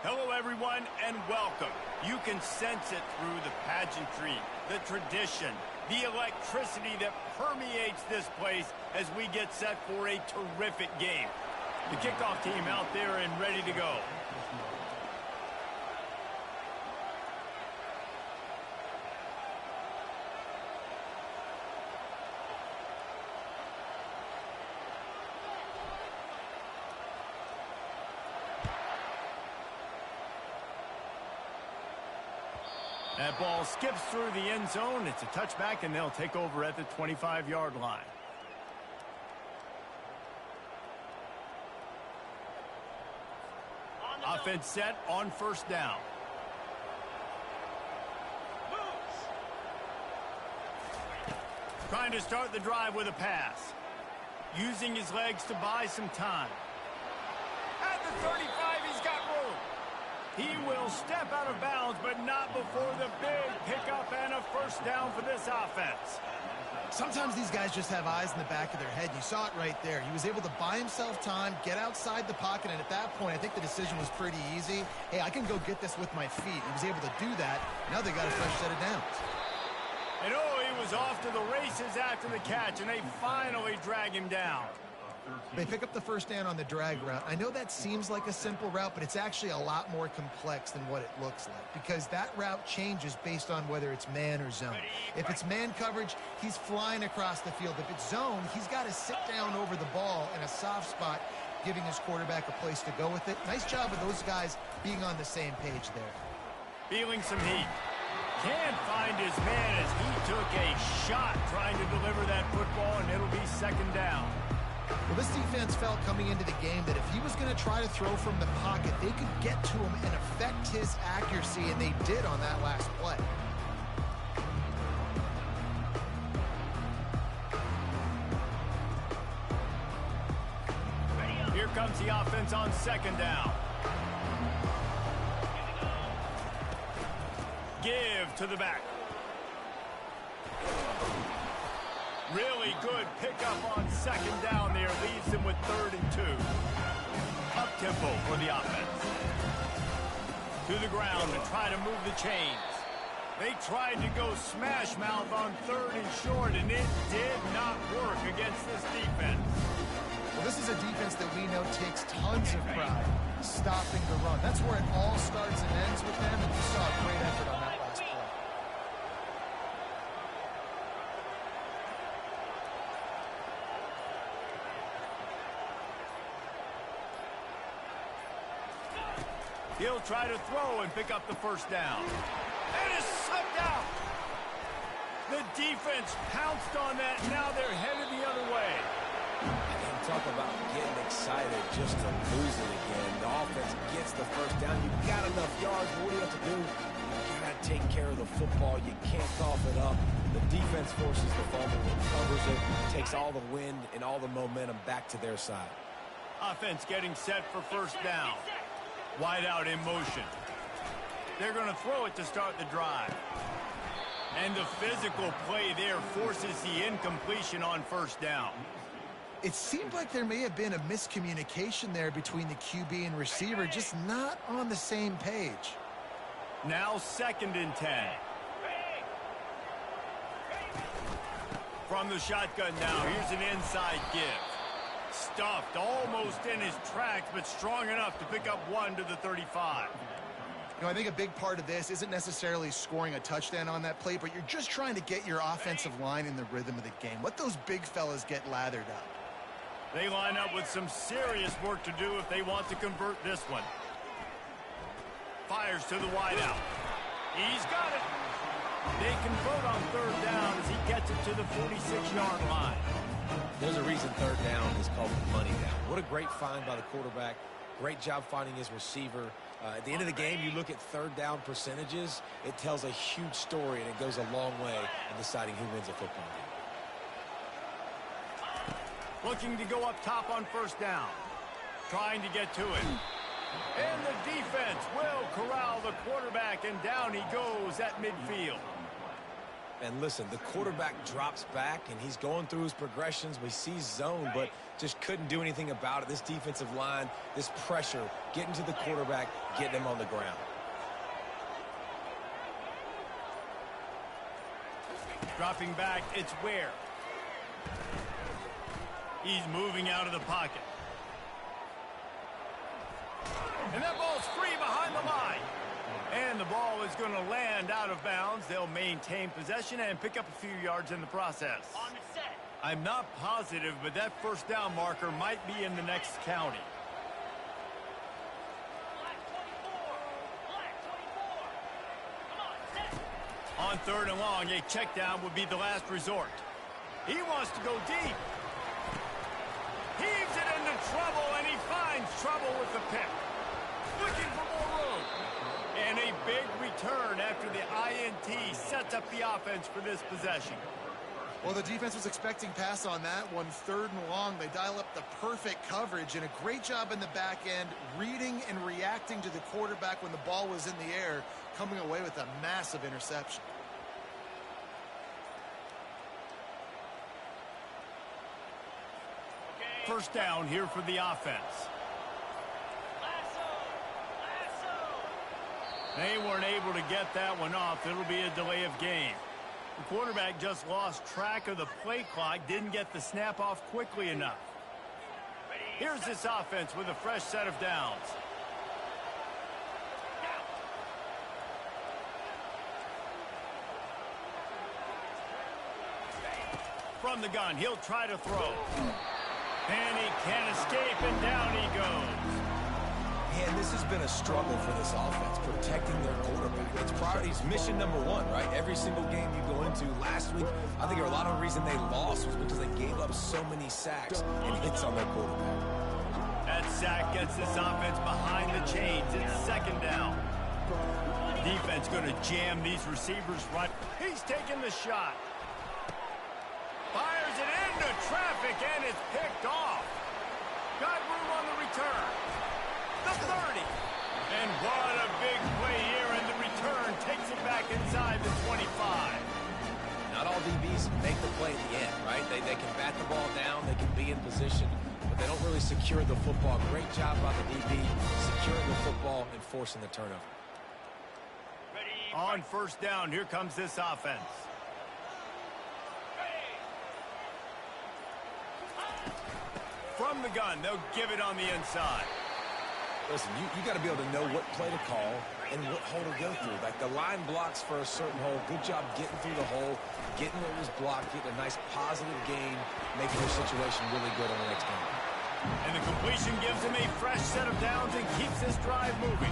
Hello, everyone, and welcome. You can sense it through the pageantry, the tradition, the electricity that permeates this place as we get set for a terrific game. The kickoff team out there and ready to go. That ball skips through the end zone. It's a touchback, and they'll take over at the 25-yard line. Offense set on first down. Trying to start the drive with a pass. Using his legs to buy some time. At the 35, he's got room. He will step out of bounds, but not before the big pickup and a first down for this offense. Sometimes these guys just have eyes in the back of their head. You saw it right there. He was able to buy himself time, get outside the pocket, and at that point, I think the decision was pretty easy. Hey, I can go get this with my feet. He was able to do that. Now they got a fresh set of downs. And he was off to the races after the catch, and they finally drag him down. They pick up the first down on the drag route. I know that seems like a simple route, but it's actually a lot more complex than what it looks like because that route changes based on whether it's man or zone. If it's man coverage, he's flying across the field. If it's zone, he's got to sit down over the ball in a soft spot, giving his quarterback a place to go with it. Nice job of those guys being on the same page there. Feeling some heat. Can't find his man as he took a shot trying to deliver that football, and it'll be second down. Well, this defense felt coming into the game that if he was going to try to throw from the pocket, they could get to him and affect his accuracy, and they did on that last play. Here comes the offense on second down. Give to the back. Really good pickup on second down there. Leaves them with 3rd and 2. Up-tempo for the offense. To the ground to try to move the chains. They tried to go smash mouth on 3rd and short, and it did not work against this defense. Well, this is a defense that we know takes tons of pride stopping the run. That's where it all starts and ends with them, and you saw a great effort on that last play. He'll try to throw and pick up the first down. And it's slipped out. The defense pounced on that. Now they're headed the other way. And talk about getting excited just to lose it again. The offense gets the first down. You've got enough yards. What do you have to do? You got to take care of the football. You can't cough it up. The defense forces the fumble, recovers it, takes all the wind and all the momentum back to their side. Offense getting set for first down. Wide out in motion. They're going to throw it to start the drive. And the physical play there forces the incompletion on first down. It seemed like there may have been a miscommunication there between the QB and receiver, just not on the same page. Now 2nd and 10. From the shotgun now, here's an inside give. Stuffed almost in his tracks, but strong enough to pick up 1 to the 35. You know, I think a big part of this isn't necessarily scoring a touchdown on that play, but you're just trying to get your offensive line in the rhythm of the game. Let those big fellas get lathered up. They line up with some serious work to do if they want to convert this one. Fires to the wideout. He's got it. They convert on 3rd down as he gets it to the 46-yard line. There's a reason 3rd down is called money down. What a great find by the quarterback. Great job finding his receiver. At the end of the game, you look at 3rd down percentages. It tells a huge story, and it goes a long way in deciding who wins a football game. Looking to go up top on first down. Trying to get to it. And the defense will corral the quarterback, and down he goes at midfield. And listen, the quarterback drops back, and he's going through his progressions. We see zone, but just couldn't do anything about it. This defensive line, this pressure, getting to the quarterback, getting him on the ground. Dropping back, it's Ware. He's moving out of the pocket. And that ball's free behind the line. And the ball is going to land out of bounds. They'll maintain possession and pick up a few yards in the process. On the set. I'm not positive, but that first down marker might be in the next county. Black 24. Come on, set. On third and long, a check down would be the last resort. He wants to go deep. Heaves it into trouble, and he finds trouble with the pick. Looking for more room. And a big return after the INT sets up the offense for this possession. Well, the defense was expecting pass on that one. Third and long, they dial up the perfect coverage, and a great job in the back end, reading and reacting to the quarterback when the ball was in the air, coming away with a massive interception. First down here for the offense. They weren't able to get that one off. It'll be a delay of game. The quarterback just lost track of the play clock, didn't get the snap off quickly enough. Here's this offense with a fresh set of downs. From the gun, he'll try to throw. And he can't escape, and down he goes. Man, this has been a struggle for this offense, protecting their quarterback. It's priorities, mission number one, right? Every single game you go into. Last week, I think a lot of the reason they lost was because they gave up so many sacks and hits on their quarterback. That sack gets this offense behind the chains. It's second down. Defense going to jam these receivers right. He's taking the shot. Fires it into traffic, and it's picked off. Got room on the return. The 30. And what a big play here, and the return takes it back inside the 25. Not all DBs make the play at the end, right? They can bat the ball down, they can be in position, but they don't really secure the football. Great job by the DB securing the football and forcing the turnover. On first down, here comes this offense. From the gun, they'll give it on the inside. Listen, you got to be able to know what play to call and what hole to go through. Like the line blocks for a certain hole. Good job getting through the hole, getting what was blocked, getting a nice positive gain, making your situation really good on the next game. And the completion gives him a fresh set of downs and keeps this drive moving.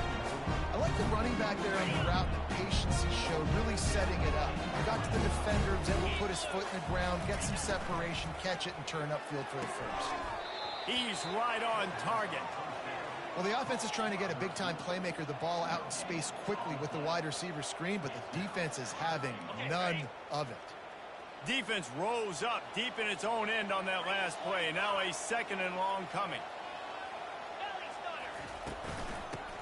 I like the running back there on the route, the patience he showed, really setting it up. He got to the defender, was able to put his foot in the ground, get some separation, catch it, and turn upfield for the first. He's right on target. Well, the offense is trying to get a big-time playmaker the ball out in space quickly with the wide receiver screen, but the defense is having none of it. Defense rose up deep in its own end on that last play. Now a second and long coming.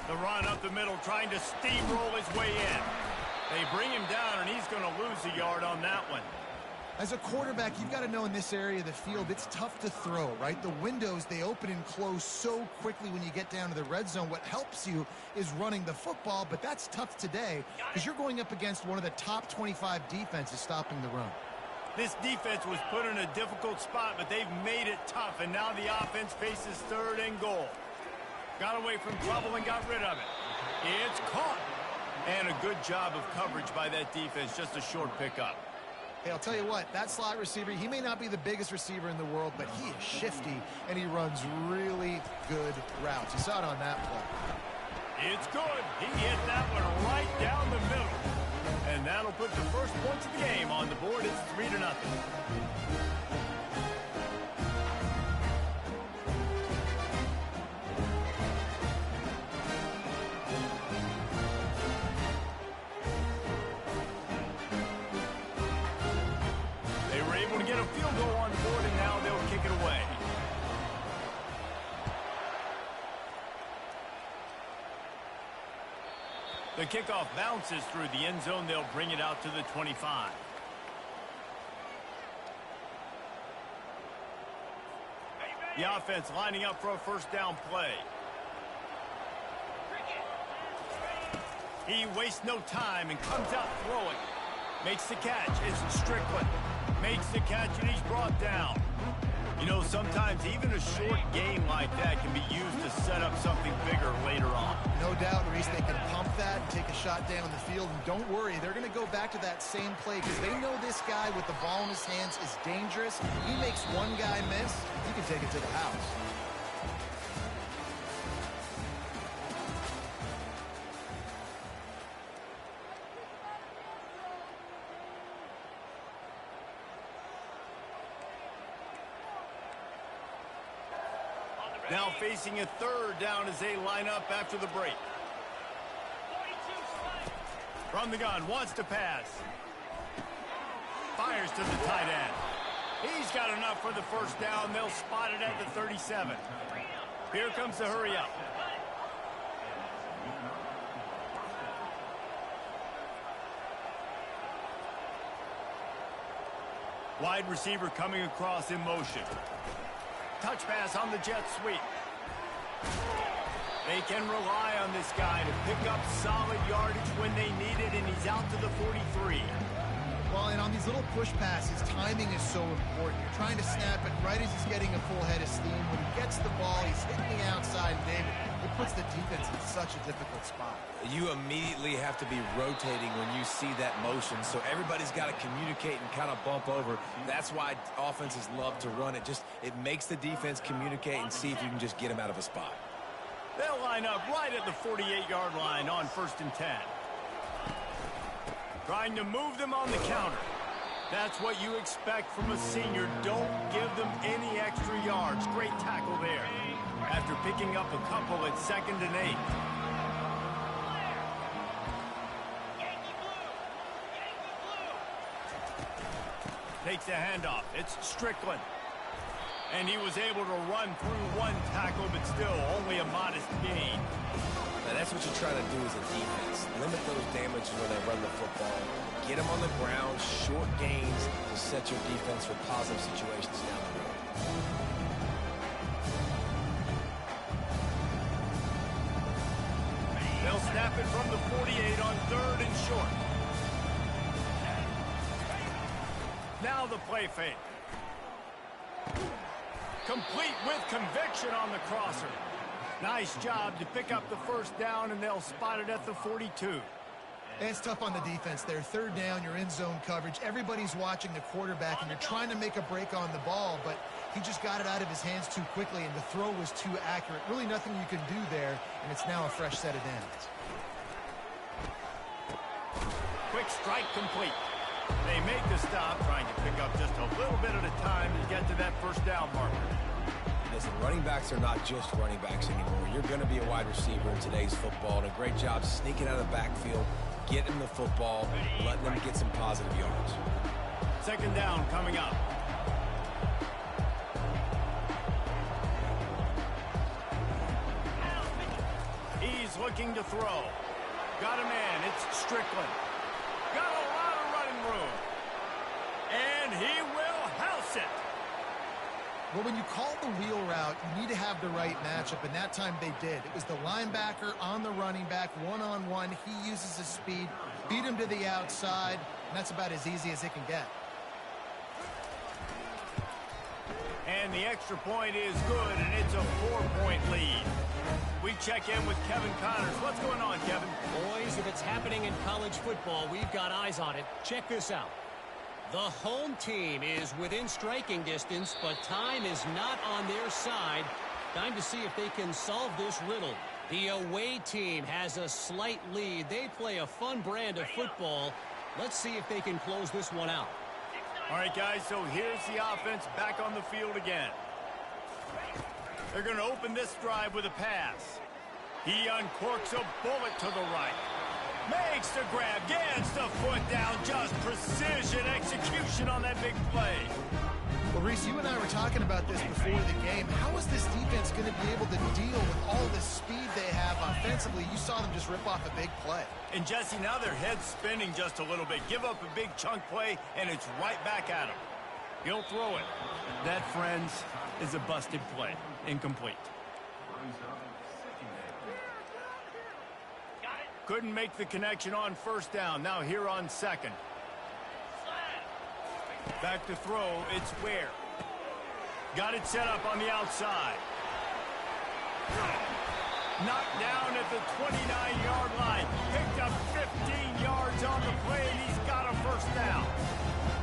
The run up the middle, trying to steamroll his way in. They bring him down, and he's going to lose a yard on that one. As a quarterback, you've got to know in this area of the field, it's tough to throw, right? The windows, they open and close so quickly when you get down to the red zone. What helps you is running the football, but that's tough today because you're going up against one of the top 25 defenses stopping the run. This defense was put in a difficult spot, but they've made it tough, and now the offense faces third and goal. Got away from trouble and got rid of it. It's caught. And a good job of coverage by that defense, just a short pickup. Hey, I'll tell you what, that slot receiver, he may not be the biggest receiver in the world, but he is shifty, and he runs really good routes. You saw it on that play. It's good. He hit that one right down the middle. And that'll put the first points of the game on the board. It's 3-0. To get a field goal on board, and now they'll kick it away. The kickoff bounces through the end zone. They'll bring it out to the 25. The offense lining up for a first down play. He wastes no time and comes out throwing. Makes the catch. It's Strickland. Makes the catch, and he's brought down. You know, sometimes even a short game like that can be used to set up something bigger later on. No doubt, Reese, they can pump that and take a shot down the field. And don't worry, they're going to go back to that same play because they know this guy with the ball in his hands is dangerous. He makes one guy miss, he can take it to the house. Now facing a third down as they line up after the break. From the gun, wants to pass. Fires to the tight end. He's got enough for the first down. They'll spot it at the 37. Here comes the hurry up. Wide receiver coming across in motion. Touch pass on the jet sweep. They can rely on this guy to pick up solid yardage when they need it, and he's out to the 43. Well, and on these little push passes, timing is so important. You're trying to snap it right as he's getting a full head of steam. When he gets the ball, he's hitting the outside, and David, it puts the defense in such a difficult spot. You immediately have to be rotating when you see that motion, so everybody's got to communicate and kind of bump over. That's why offenses love to run it. It makes the defense communicate and see if you can just get him out of a spot. They'll line up right at the 48-yard line on 1st and 10. Trying to move them on the counter. That's what you expect from a senior. Don't give them any extra yards. Great tackle there. After picking up a couple at 2nd and 8. Takes the handoff. It's Strickland. And he was able to run through one tackle, but still only a modest gain. Now that's what you try to do as a defense. Limit those damages when they run the football. Get them on the ground, short gains to set your defense for positive situations down the road. They'll snap it from the 48 on 3rd and short. Now the play fake. Complete with conviction on the crosser. Nice job to pick up the first down, and they'll spot it at the 42. It's tough on the defense there. 3rd down, you're in zone coverage. Everybody's watching the quarterback, and you're trying to make a break on the ball, but he just got it out of his hands too quickly, and the throw was too accurate. Really nothing you can do there, and it's now a fresh set of downs. Quick strike complete. They make the stop, trying to pick up just a little bit at a time to get to that first down marker. Listen, running backs are not just running backs anymore. You're going to be a wide receiver in today's football, and a great job sneaking out of the backfield, getting the football, letting them get some positive yards. 2nd down coming up. He's looking to throw. Got a man. It's Strickland. Got a lot of running room. And he will house it. Well, when you call the wheel route, you need to have the right matchup, and that time they did. It was the linebacker on the running back, one-on-one. He uses his speed, beat him to the outside, and that's about as easy as it can get. And the extra point is good, and it's a 4-point lead. We check in with Kevin Connors. What's going on, Kevin? Boys, if it's happening in college football, we've got eyes on it. Check this out. The home team is within striking distance, but time is not on their side. Time to see if they can solve this riddle. The away team has a slight lead. They play a fun brand of football. Let's see if they can close this one out. All right, guys, so here's the offense back on the field again. They're going to open this drive with a pass. He uncorks a bullet to the right. Makes the grab, gets the foot down, just precision execution on that big play. Well, Reese, you and I were talking about this before the game. How is this defense going to be able to deal with all the speed they have offensively? You saw them just rip off a big play. And, Jesse, now their head's spinning just a little bit. Give up a big chunk play, and it's right back at him. He'll throw it. That, friends, is a busted play. Incomplete. Couldn't make the connection on first down. Now here on second. Back to throw. It's Ware. Got it set up on the outside. Knocked down at the 29-yard line. Picked up 15 yards on the play, and he's got a first down.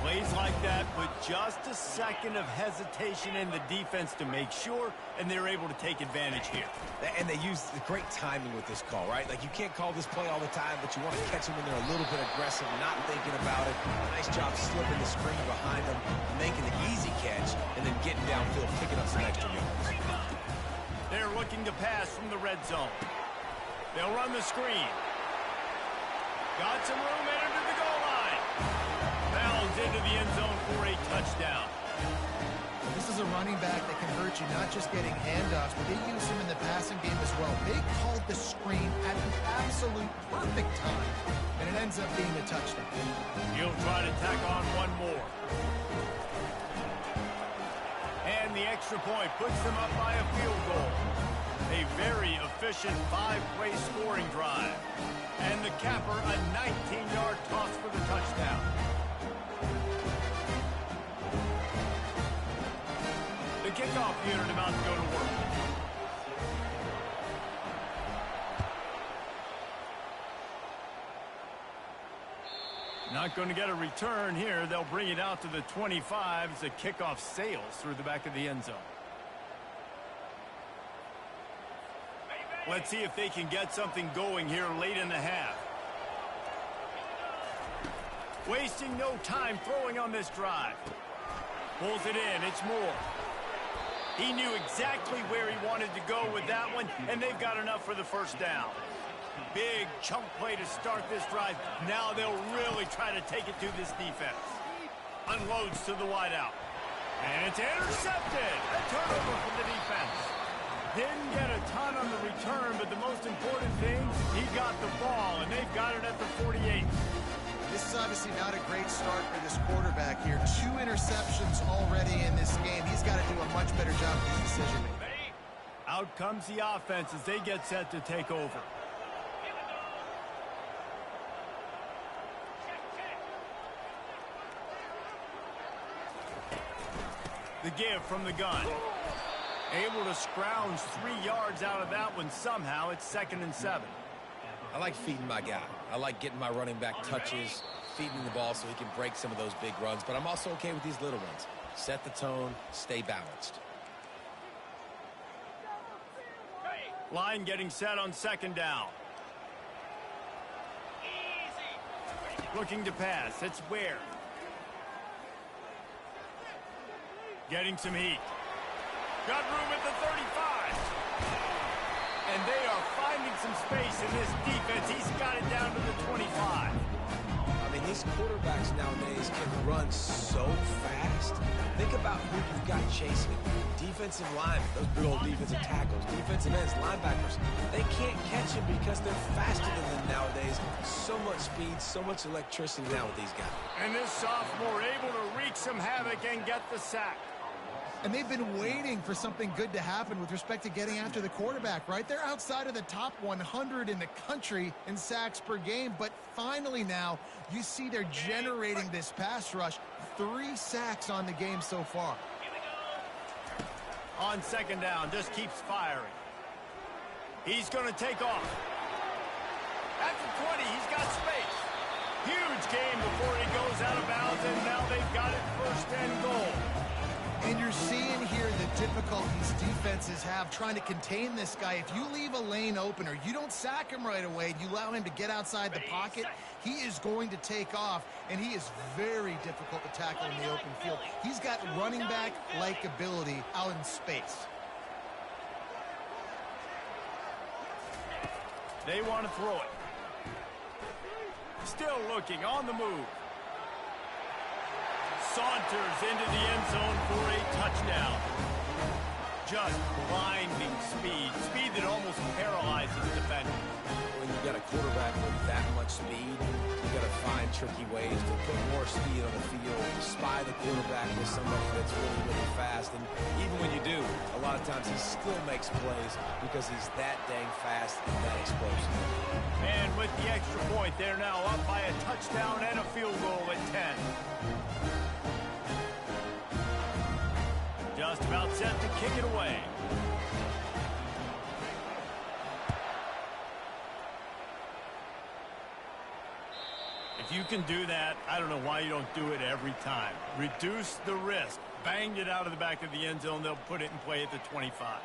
Plays like that with just a second of hesitation in the defense to make sure, and they're able to take advantage here. And they use the great timing with this call, right? Like, you can't call this play all the time, but you want to catch them when they're a little bit aggressive, not thinking about it. Nice job slipping the screen behind them, making the easy catch, and then getting downfield, picking up some extra yards. They're looking to pass from the red zone. They'll run the screen. Got some room, entered the goal line. Bells into the end zone for a touchdown. This is a running back that can hurt you, not just getting handoffs, but they use him in the passing game as well. They called the screen at the absolute perfect time, and it ends up being a touchdown. He'll try to tack on one more. And the extra point puts them up by a field goal. A very efficient 5-play scoring drive. And the capper, a 19-yard toss for the touchdown. The kickoff unit about to go to work. Not going to get a return here. They'll bring it out to the 25 as the kickoff sails through the back of the end zone. Let's see if they can get something going here late in the half. Wasting no time throwing on this drive. Pulls it in. It's Moore. He knew exactly where he wanted to go with that one, and they've got enough for the first down. Big chunk play to start this drive. Now they'll really try to take it to this defense. Unloads to the wideout. And it's intercepted. A turnover from the defense. Didn't get a ton on the return, but the most important thing, he got the ball, and they've got it at the 48. This is obviously not a great start for this quarterback here. 2 interceptions already in this game. He's got to do a much better job with his decision-making. Out comes the offense as they get set to take over. The give from the gun. Able to scrounge 3 yards out of that one somehow. It's 2nd and 7. I like feeding my guy. I like getting my running back touches, feeding the ball so he can break some of those big runs. But I'm also okay with these little ones. Set the tone, stay balanced. Line getting set on 2nd down. Looking to pass. It's Ware. Getting some heat. Got room at the 35. And they are finding some space in this defense. He's got it down to the 25. I mean, these quarterbacks nowadays can run so fast. Think about who you've got chasing. Defensive linemen, those big old defensive tackles, defensive ends, linebackers. They can't catch him because they're faster than them nowadays. So much speed, so much electricity now with these guys. And this sophomore able to wreak some havoc and get the sack. And they've been waiting for something good to happen with respect to getting after the quarterback, right? They're outside of the top 100 in the country in sacks per game, but finally now you see they're generating this pass rush. 3 sacks on the game so far. On 2nd down, just keeps firing. He's going to take off. At the 20, he's got space. Huge game before he goes out of bounds, and now they've got it 1st and goal. And you're seeing here the difficulties defenses have trying to contain this guy. If you leave a lane open or you don't sack him right away, you allow him to get outside the pocket, he is going to take off, and he is very difficult to tackle in the open field. He's got running back-like ability out in space. They want to throw it. Still looking, on the move. Saunters into the end zone for a touchdown. Just blinding speed. Speed that almost paralyzes the defender. When when you got a quarterback with that much speed, you got to find tricky ways to put more speed on the field, spy the quarterback with somebody that's really, really fast. And even when you do, a lot of times he still makes plays because he's that dang fast and that explosive. And with the extra point, they're now up by a touchdown and a field goal at 10. Just about set to kick it away. If you can do that, I don't know why you don't do it every time. Reduce the risk. Banged it out of the back of the end zone. They'll put it in play at the 25.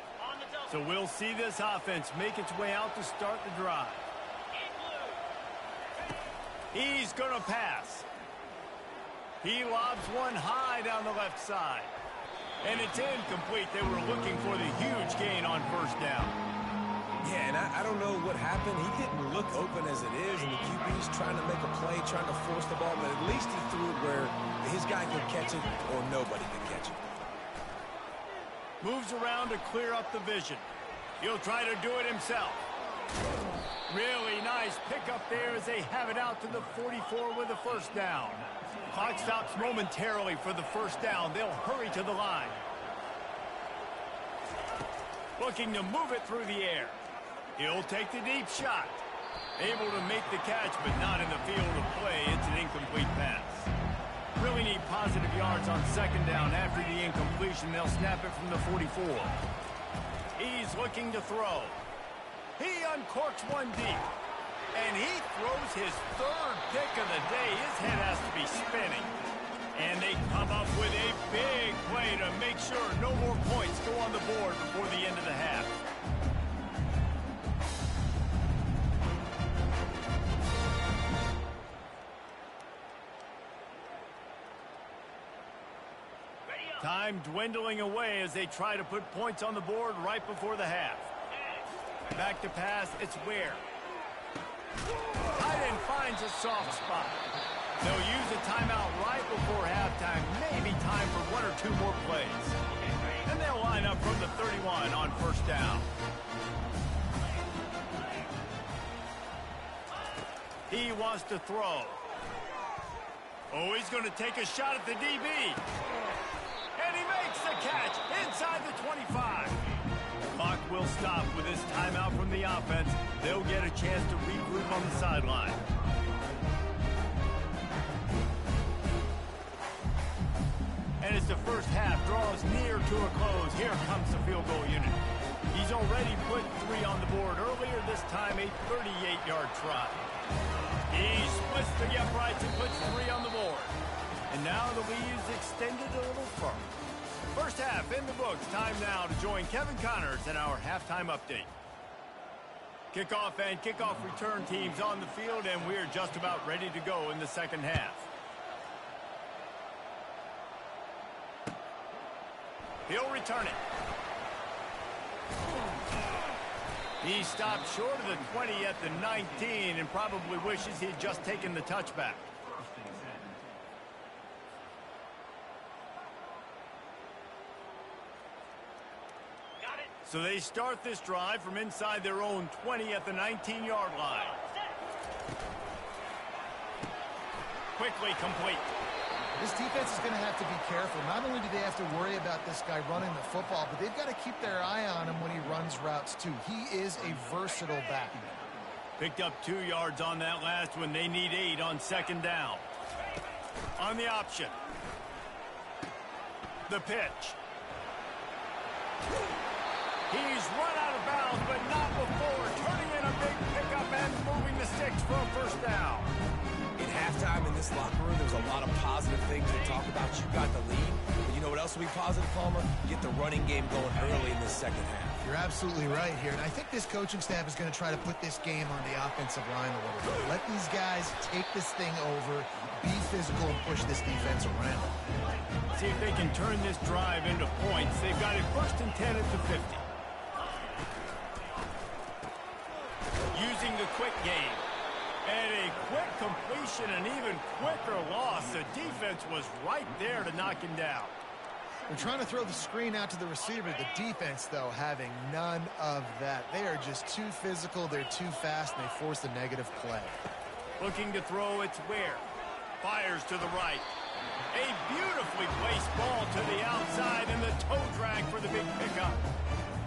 So we'll see this offense make its way out to start the drive. He's going to pass. He lobs one high down the left side. And it's incomplete. They were looking for the huge gain on first down. Yeah, and I don't know what happened. He didn't look open as it is, and the QB's trying to make a play, trying to force the ball, but at least he threw it where his guy could catch it or nobody could catch it. Moves around to clear up the vision. He'll try to do it himself. Really nice pickup there as they have it out to the 44 with a first down. Clock stops momentarily for the first down. They'll hurry to the line. Looking to move it through the air. He'll take the deep shot. Able to make the catch, but not in the field of play. It's an incomplete pass. Really need positive yards on second down. After the incompletion, they'll snap it from the 44. He's looking to throw. He uncorks one deep. And he throws his third pick of the day. His head has to be spinning. And they come up with a big play to make sure no more points go on the board before the end of the half. Time dwindling away as they try to put points on the board right before the half. Back to pass, it's Ware. Tight end finds a soft spot. They'll use a timeout right before halftime, maybe time for one or two more plays. And they'll line up from the 31 on first down. He wants to throw. Oh, he's going to take a shot at the DB. And he makes the catch inside the 25. Clock will stop with this timeout from the offense. They'll get a chance to regroup on the sideline. And as the first half draws near to a close, here comes the field goal unit. He's already put 3 on the board. Earlier this time, a 38-yard try. He splits the uprights and puts 3 on the board. And now the lead is extended a little further. First half in the books. Time now to join Kevin Connors in our halftime update. Kickoff and kickoff return teams on the field, and we're just about ready to go in the second half. He'll return it. He stopped short of the 20 at the 19 and probably wishes he'd just taken the touchback. So they start this drive from inside their own 20 at the 19-yard line. Quickly complete. This defense is going to have to be careful. Not only do they have to worry about this guy running the football, but they've got to keep their eye on him when he runs routes too. He is a versatile back. Picked up 2 yards on that last one. They need 8 on second down. On the option. The pitch. He's run out of bounds, but not before turning in a big pickup and moving the sticks for a first down. At halftime in this locker room, there's a lot of positive things to talk about. You got the lead, but you know what else will be positive, Palmer? Get the running game going early in this second half. You're absolutely right here, and I think this coaching staff is going to try to put this game on the offensive line a little bit. Let these guys take this thing over, be physical, and push this defense around. See if they can turn this drive into points. They've got it first and 10 at the 50. Using the quick game. And a quick completion, an even quicker loss. The defense was right there to knock him down. They're trying to throw the screen out to the receiver. The defense, though, having none of that. They are just too physical. They're too fast, and they force a negative play. Looking to throw, it's Ware. Fires to the right. A beautifully placed ball to the outside, and the toe drag for the big pickup.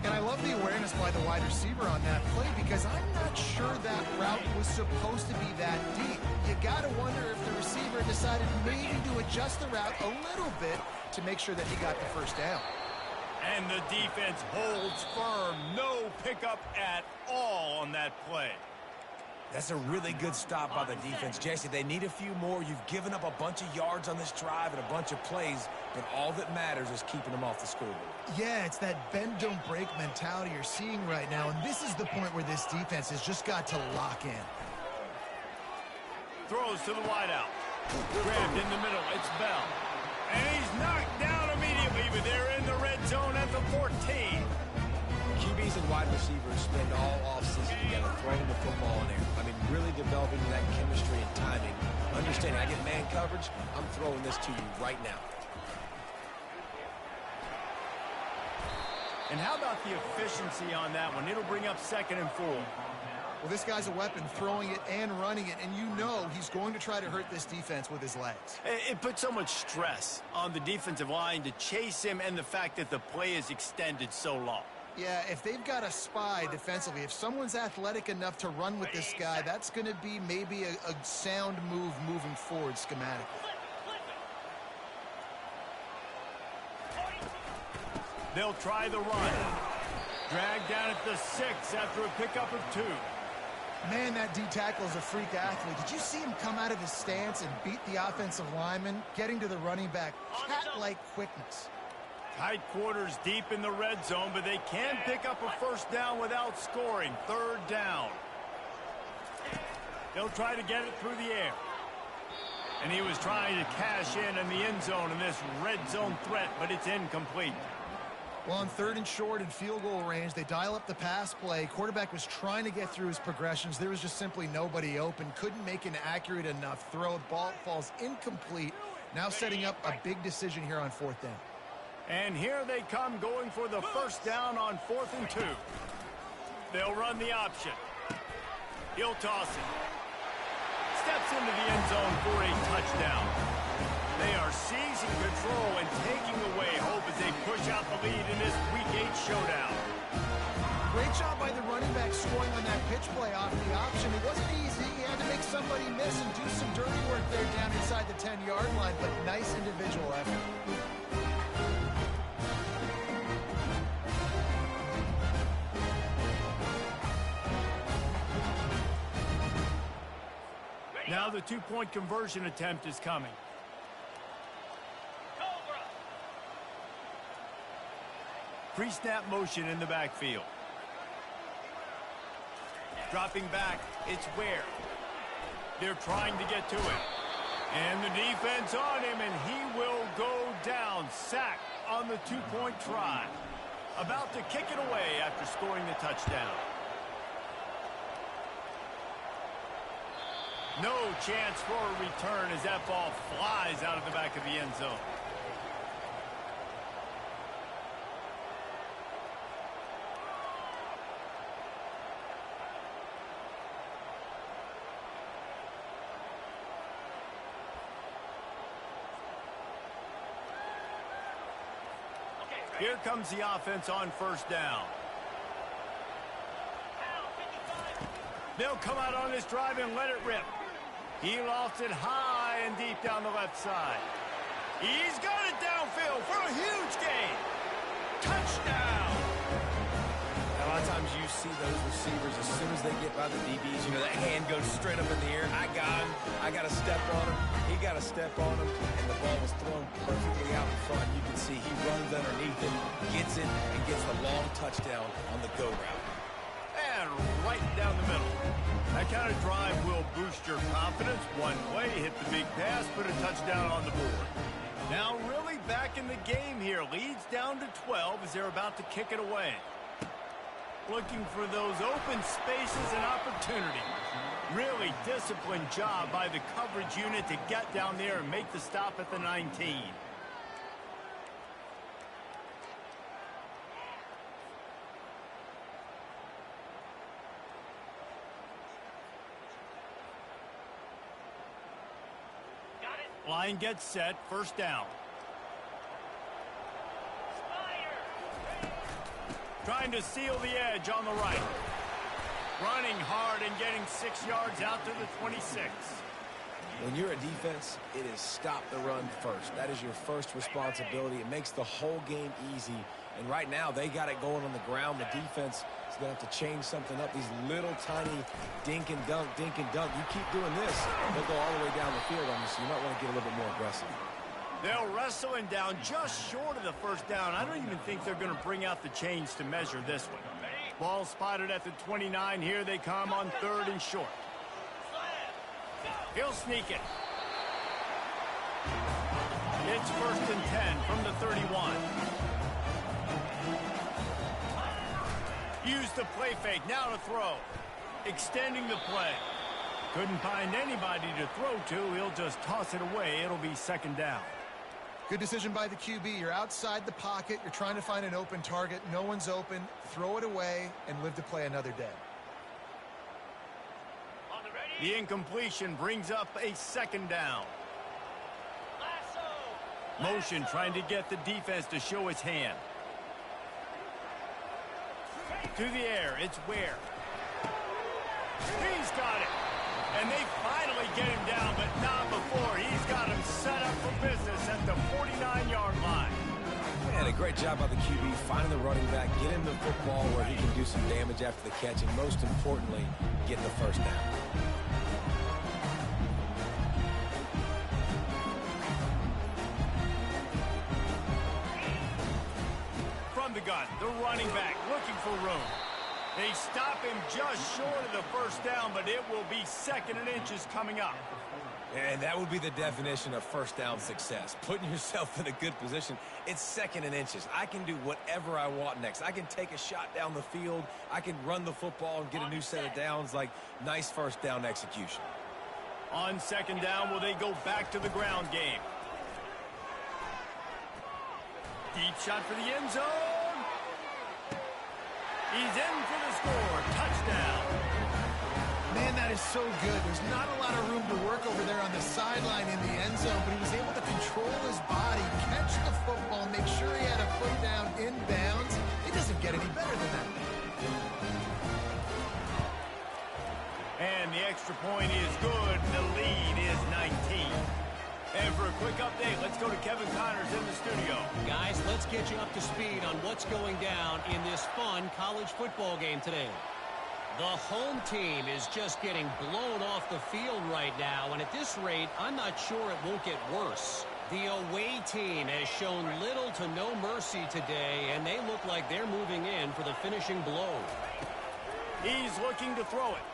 And I love the awareness by the wide receiver on that play because I'm not sure that route was supposed to be that deep. You got to wonder if the receiver decided maybe to adjust the route a little bit to make sure that he got the first down. And the defense holds firm. No pickup at all on that play. That's a really good stop by the defense. Jesse, they need a few more. You've given up a bunch of yards on this drive and a bunch of plays, but all that matters is keeping them off the scoreboard. Yeah, it's that bend, don't break mentality you're seeing right now, and this is the point where this defense has just got to lock in. Throws to the wideout. Grabbed in the middle. It's Bell. And he's knocked down immediately, but they're in the red zone at the 14. QBs and wide receivers spend all offseason together throwing the football in air. I mean, really developing that chemistry and timing. Understanding I get man coverage, I'm throwing this to you right now. And how about the efficiency on that one? It'll bring up 2nd and 4. Well, this guy's a weapon, throwing it and running it, and you know he's going to try to hurt this defense with his legs. It puts so much stress on the defensive line to chase him and the fact that the play is extended so long. Yeah, if they've got a spy defensively, if someone's athletic enough to run with this guy, that's going to be maybe a sound move moving forward schematically. They'll try the run. Dragged down at the 6 after a pickup of 2. Man, that D-tackle is a freak athlete. Did you see him come out of his stance and beat the offensive lineman, getting to the running back? Cat-like quickness. Tight quarters deep in the red zone, but they can pick up a first down without scoring. 3rd down. They'll try to get it through the air. And he was trying to cash in the end zone in this red zone threat, but it's incomplete. Well, on 3rd and short and field goal range, they dial up the pass play. Quarterback was trying to get through his progressions. There was just simply nobody open. Couldn't make an accurate enough throw. Ball falls incomplete. Now setting up a big decision here on 4th down. And here they come going for the first down on 4th and 2. They'll run the option. He'll toss it. Steps into the end zone for a touchdown. They are seizing control and taking away hope as they push out the lead in this Week 8 showdown. Great job by the running back scoring on that pitch play off the option. It wasn't easy. He had to make somebody miss and do some dirty work there down inside the 10-yard line, but nice individual effort. Now the 2-point conversion attempt is coming. Pre-snap motion in the backfield. Dropping back, it's Ware. They're trying to get to it. And the defense on him, and he will go down. Sack on the 2-point try. About to kick it away after scoring the touchdown. No chance for a return as that ball flies out of the back of the end zone. Here comes the offense on 1st down. They'll come out on this drive and let it rip. He lofts it high and deep down the left side. He's got it downfield for a huge gain. Touchdown! A lot of times you see those receivers, as soon as they get by the DBs, you know, that hand goes straight up in the air. I got him. I got to step on him. He got to step on him. And the ball was thrown perfectly out in front. You can see he runs underneath it, gets it, and gets the long touchdown on the go route. And right down the middle. That kind of drive will boost your confidence. One play, hit the big pass, put a touchdown on the board. Now really back in the game here. Leads down to 12 as they're about to kick it away. Looking for those open spaces and opportunities. Really disciplined job by the coverage unit to get down there and make the stop at the 19. Line gets set, first down. Trying to seal the edge on the right. Running hard and getting 6 yards out to the 26. When you're a defense, it is stop the run first. That is your first responsibility. It makes the whole game easy. And right now, they got it going on the ground. The defense is going to have to change something up. These little tiny dink and dunk, dink and dunk. You keep doing this, they'll go all the way down the field on you, so you might want to get a little bit more aggressive. They'll wrestle him down just short of the first down. I don't even think they're going to bring out the chains to measure this one. Ball spotted at the 29. Here they come on 3rd and short. He'll sneak it. It's 1st and 10 from the 31. Use the play fake. Now to throw. Extending the play. Couldn't find anybody to throw to. He'll just toss it away. It'll be 2nd down. Good decision by the QB. You're outside the pocket. You're trying to find an open target. No one's open. Throw it away and live to play another day. The incompletion brings up a 2nd down. Motion trying to get the defense to show its hand. To the air, it's Ware. He's got it. And they finally get him down, but not before. He's got him set up for business at the 49-yard line. And a great job by the QB finding the running back, get him the football where he can do some damage after the catch, and most importantly, get the first down. From the gun, the running back looking for room. They stop him just short of the first down, but it will be 2nd and inches coming up. And that would be the definition of first down success. Putting yourself in a good position. It's 2nd and inches. I can do whatever I want next. I can take a shot down the field. I can run the football and get a new set of downs. Like, nice first down execution. On 2nd down, will they go back to the ground game? Deep shot for the end zone. He's in for the score. Touchdown. Man, that is so good. There's not a lot of room to work over there on the sideline in the end zone, but he was able to control his body, catch the football, make sure he had a foot down in bounds. It doesn't get any better than that. And the extra point is good. The lead is 19. And for a quick update, let's go to Kevin Connors in the studio. Guys, let's get you up to speed on what's going down in this fun college football game today. The home team is just getting blown off the field right now, and at this rate, I'm not sure it won't get worse. The away team has shown little to no mercy today, and they look like they're moving in for the finishing blow. He's looking to throw it.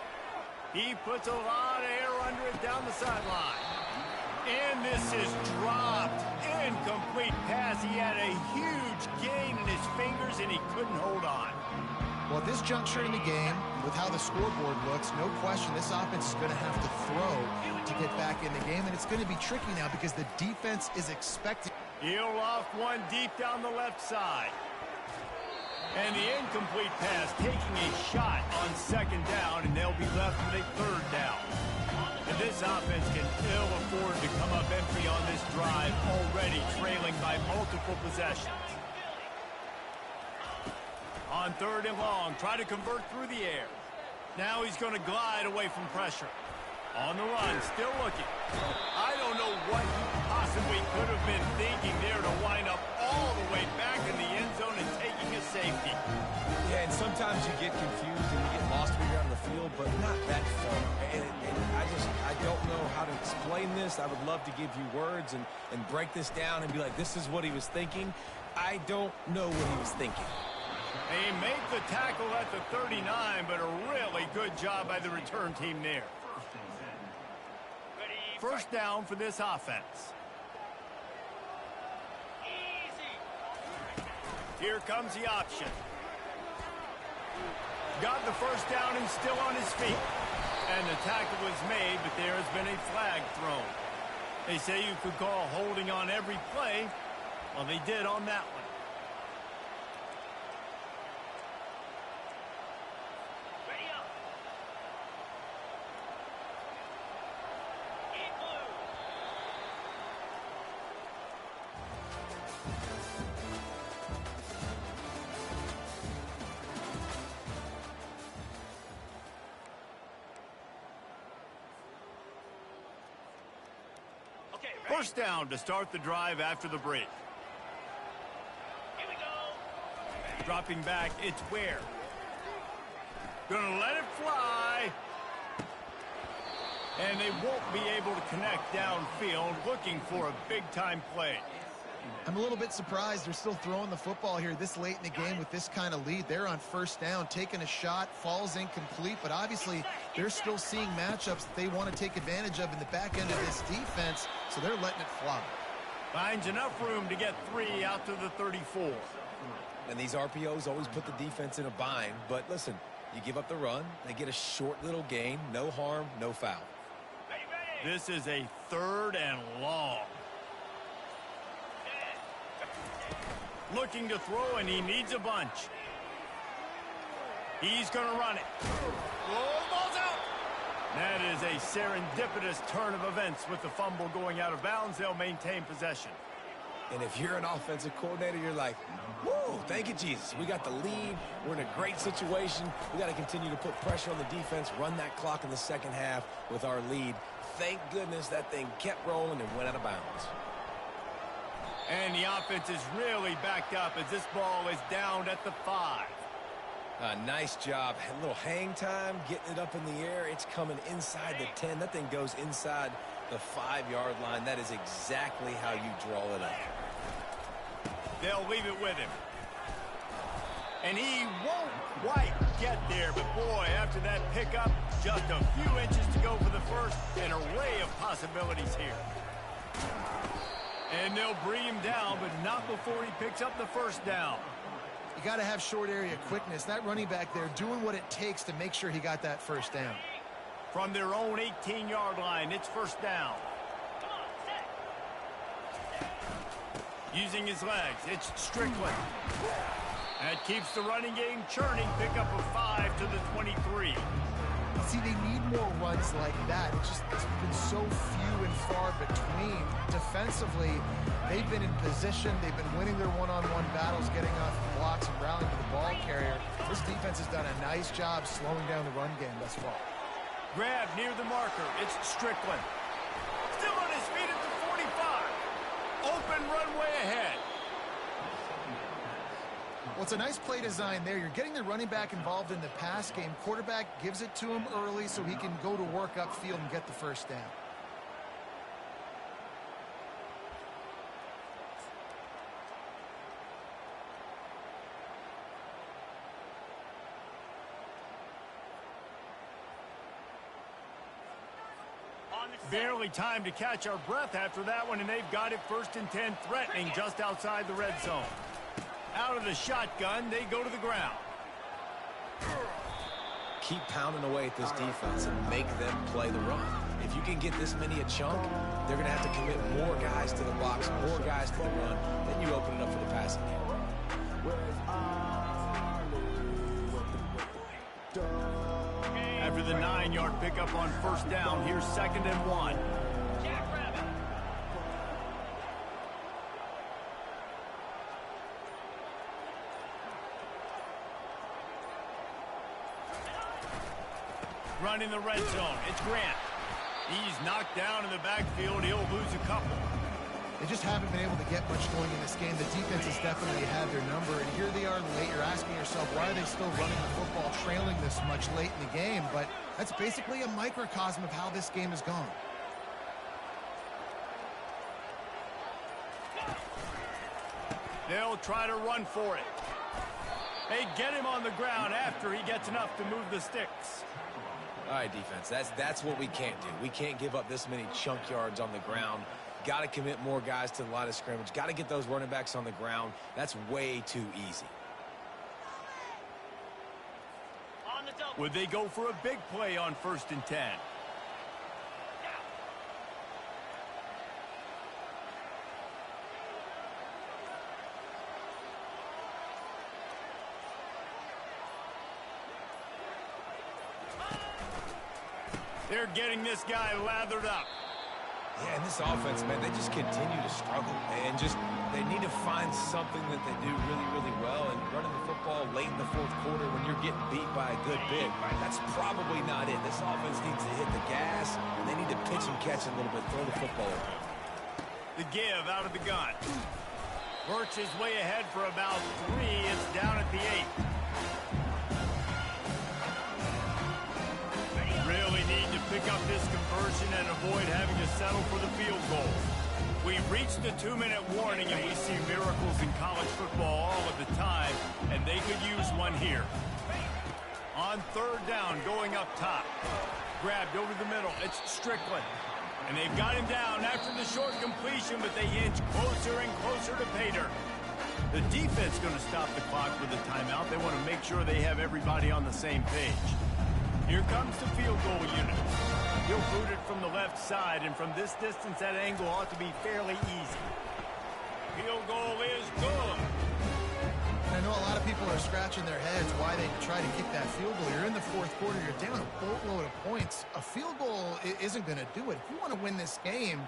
He puts a lot of air under it down the sideline. And this is dropped. Incomplete pass. He had a huge gain in his fingers, and he couldn't hold on. Well, at this juncture in the game, with how the scoreboard looks, no question this offense is going to have to throw to get back in the game, and it's going to be tricky now because the defense is expecting. He'll loft one deep down the left side. And the incomplete pass taking a shot on 2nd down, and they'll be left with a 3rd down. And this offense can ill afford to come up empty on this drive, already trailing by multiple possessions. On 3rd and long, try to convert through the air. Now he's going to glide away from pressure. On the run, still looking. I don't know what he possibly could have been thinking there to wind up all the way back in the end zone and taking a safety. Yeah, and sometimes you get confused and you get lost when you're out on the field, but not that far. And I don't know how to explain this. I would love to give you words and break this down and be like, this is what he was thinking. I don't know what he was thinking. They make the tackle at the 39, but a really good job by the return team there. First down for this offense. Here comes the option. Got the first down and still on his feet. And the tackle was made, but there has been a flag thrown. They say you could call holding on every play. Well, they did on that one. First down to start the drive after the break. Dropping back, it's Ware. Gonna let it fly. And they won't be able to connect downfield, looking for a big-time play. I'm a little bit surprised they're still throwing the football here this late in the game with this kind of lead. They're on first down, taking a shot, falls incomplete, but obviously they're still seeing matchups that they want to take advantage of in the back end of this defense, so they're letting it fly. Finds enough room to get 3 out to the 34. And these RPOs always put the defense in a bind, but listen, you give up the run, they get a short little gain, no harm, no foul. This is a 3rd and long. Looking to throw, and he needs a bunch. He's going to run it. Oh, ball's out. That is a serendipitous turn of events with the fumble going out of bounds. They'll maintain possession. And if you're an offensive coordinator, you're like, whoa, thank you, Jesus. We got the lead. We're in a great situation. We got to continue to put pressure on the defense, run that clock in the second half with our lead. Thank goodness that thing kept rolling and went out of bounds. And the offense is really backed up as this ball is down at the 5. Nice job. A little hang time, getting it up in the air. It's coming inside the 10. That thing goes inside the 5-yard line. That is exactly how you draw it up. They'll leave it with him. And he won't quite get there, but boy, after that pickup, just a few inches to go for the first. An array of possibilities here. And they'll bring him down, but not before he picks up the first down. You got to have short area quickness. That running back there doing what it takes to make sure he got that first down. From their own 18-yard line, it's first down. Using his legs, it's Strickland. That keeps the running game churning. Pick up a 5 to the 23. See, they need more runs like that. It's been so few and far between. Defensively, they've been in position. They've been winning their one-on-one battles, getting off blocks and rallying to the ball carrier. This defense has done a nice job slowing down the run game thus far. Grab near the marker. It's Strickland. Still on his feet at the 45. Open runway ahead. Well, it's a nice play design there. You're getting the running back involved in the pass game. Quarterback gives it to him early so he can go to work upfield and get the first down. Barely time to catch our breath after that one, and they've got it 1st and 10, threatening just outside the red zone. Out of the shotgun, they go to the ground. Keep pounding away at this defense and make them play the run. If you can get this many a chunk, they're going to have to commit more guys to the box, more guys to the run. Then you open it up for the passing game. After the 9-yard pickup on first down, here's 2nd and 1. Running the red zone, it's Grant. He's knocked down in the backfield. He'll lose a couple. They just haven't been able to get much going in this game. The defense has definitely had their number, and here they are late. You're asking yourself, why are they still running the football, trailing this much late in the game? But that's basically a microcosm of how this game has gone. They'll try to run for it. They get him on the ground after he gets enough to move the sticks. All right, defense, that's what we can't do. We can't give up this many chunk yards on the ground. Got to commit more guys to the line of scrimmage. Got to get those running backs on the ground. That's way too easy. Would they go for a big play on 1st and 10? They're getting this guy lathered up. Yeah, and this offense, man, they just continue to struggle. And they need to find something that they do really, really well. And running the football late in the 4th quarter when you're getting beat by a good bit, that's probably not it. This offense needs to hit the gas, and they need to pitch and catch a little bit, throw the football around. The give out of the gun. Works his way ahead for about 3. It's down at the 8. Really need to pick up this conversion and avoid having to settle for the field goal. We've reached the 2-minute warning, and we see miracles in college football all of the time, and they could use one here. On 3rd down, going up top. Grabbed over the middle. It's Strickland. And they've got him down after the short completion, but they inch closer and closer to pay dirt. The defense going to stop the clock with a timeout. They want to make sure they have everybody on the same page. Here comes the field goal unit. He'll boot it from the left side, and from this distance, that angle ought to be fairly easy. Field goal is good. I know a lot of people are scratching their heads why they try to kick that field goal. You're in the 4th quarter. You're down a boatload of points. A field goal isn't going to do it. If you want to win this game,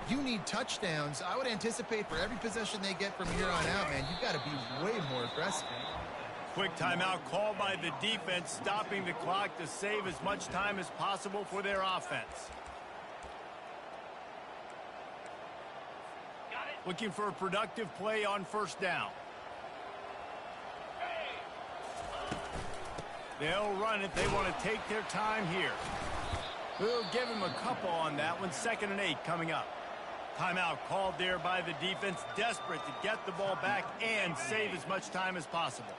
you need touchdowns. I would anticipate for every possession they get from here on out, man, you've got to be way more aggressive. Quick timeout called by the defense, stopping the clock to save as much time as possible for their offense. Looking for a productive play on 1st down. They'll run it. They want to take their time here. We'll give him a couple on that one. 2nd and 8 coming up. Timeout called there by the defense, desperate to get the ball back and save as much time as possible.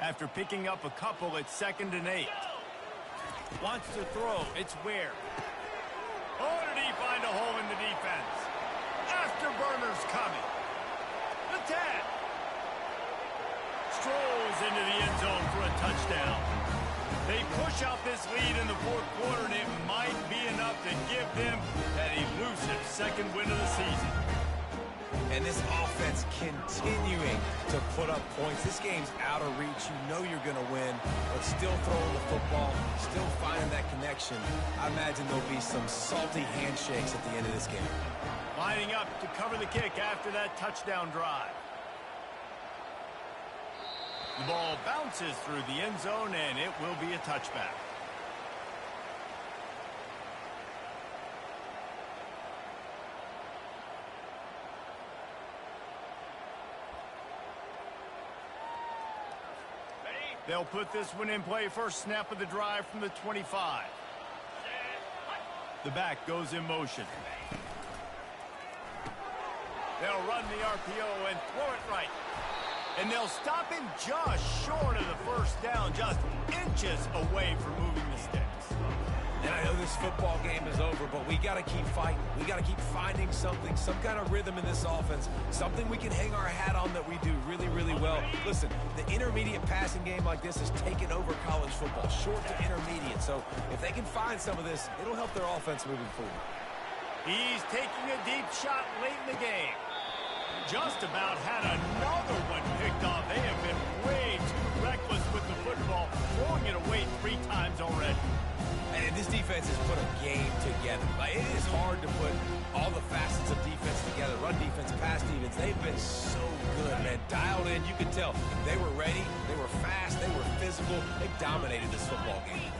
After picking up a couple, it's 2nd and 8. Wants to throw. It's Ware. Oh, did he find a hole in the defense? Afterburner's coming. The 10. Strolls into the end zone for a touchdown. They push out this lead in the 4th quarter, and it might be enough to give them that elusive 2nd win of the season. And this offense continuing to put up points. This game's out of reach. You know you're going to win, but still throwing the football, still finding that connection. I imagine there'll be some salty handshakes at the end of this game. Lining up to cover the kick after that touchdown drive. The ball bounces through the end zone, and it will be a touchback. They'll put this one in play. First snap of the drive from the 25. The back goes in motion. They'll run the RPO and throw it right. And they'll stop him just short of the 1st down, just inches away from moving the sticks. And I know this football game is over, but we got to keep fighting. We got to keep finding something, some kind of rhythm in this offense, something we can hang our hat on that we do really, really well. Listen, the intermediate passing game like this has taken over college football, short to intermediate. So if they can find some of this, it'll help their offense moving forward. He's taking a deep shot late in the game. Just about had another one picked off. They have been way too reckless with the football, throwing it away 3 times already. And this defense has put a game together. Like, it is hard to put all the facets of defense together. Run defense, pass defense. They've been so good, man. Dialed in. You could tell they were ready. They were fast. They were physical. They dominated this football game.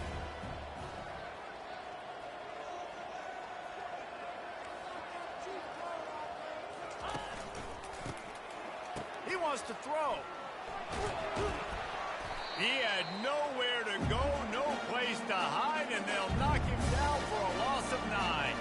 He wants to throw. He had nowhere to go, no place to hide, and they'll knock him down for a loss of 9.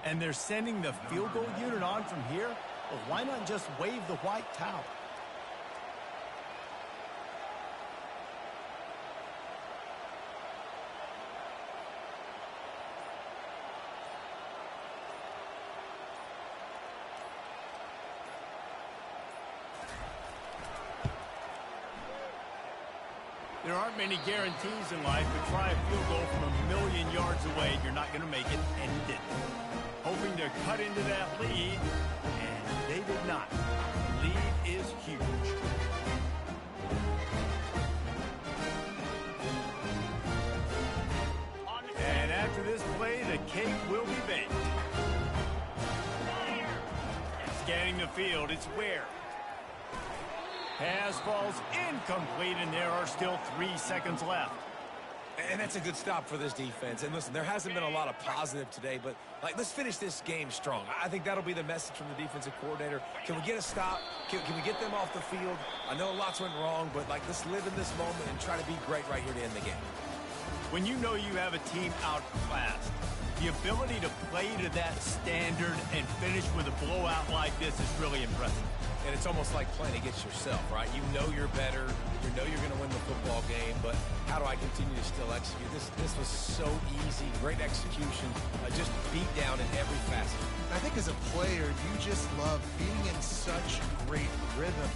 And they're sending the field goal unit on from here? Well, why not just wave the white towel? There aren't many guarantees in life, but try a field goal from 1,000,000 yards away. You're not going to make it, and you didn't. Hoping to cut into that lead, and they did not. Lead is huge. And after this play, the cake will be baked. Scanning the field, it's Ware. Pass falls incomplete, and there are still 3 seconds left. And that's a good stop for this defense. And listen, there hasn't been a lot of positive today, but let's finish this game strong. I think that'll be the message from the defensive coordinator. Can we get a stop? Can we get them off the field? I know lots went wrong, but let's live in this moment and try to be great right here to end the game. When you know you have a team outclassed, the ability to play to that standard and finish with a blowout like this is really impressive. And it's almost like playing against yourself, right? You know you're better. You know you're going to win the football game, but how do I continue to still execute? This was so easy. Great execution. Just beat down in every facet. I think as a player, you just love being in such great rhythm.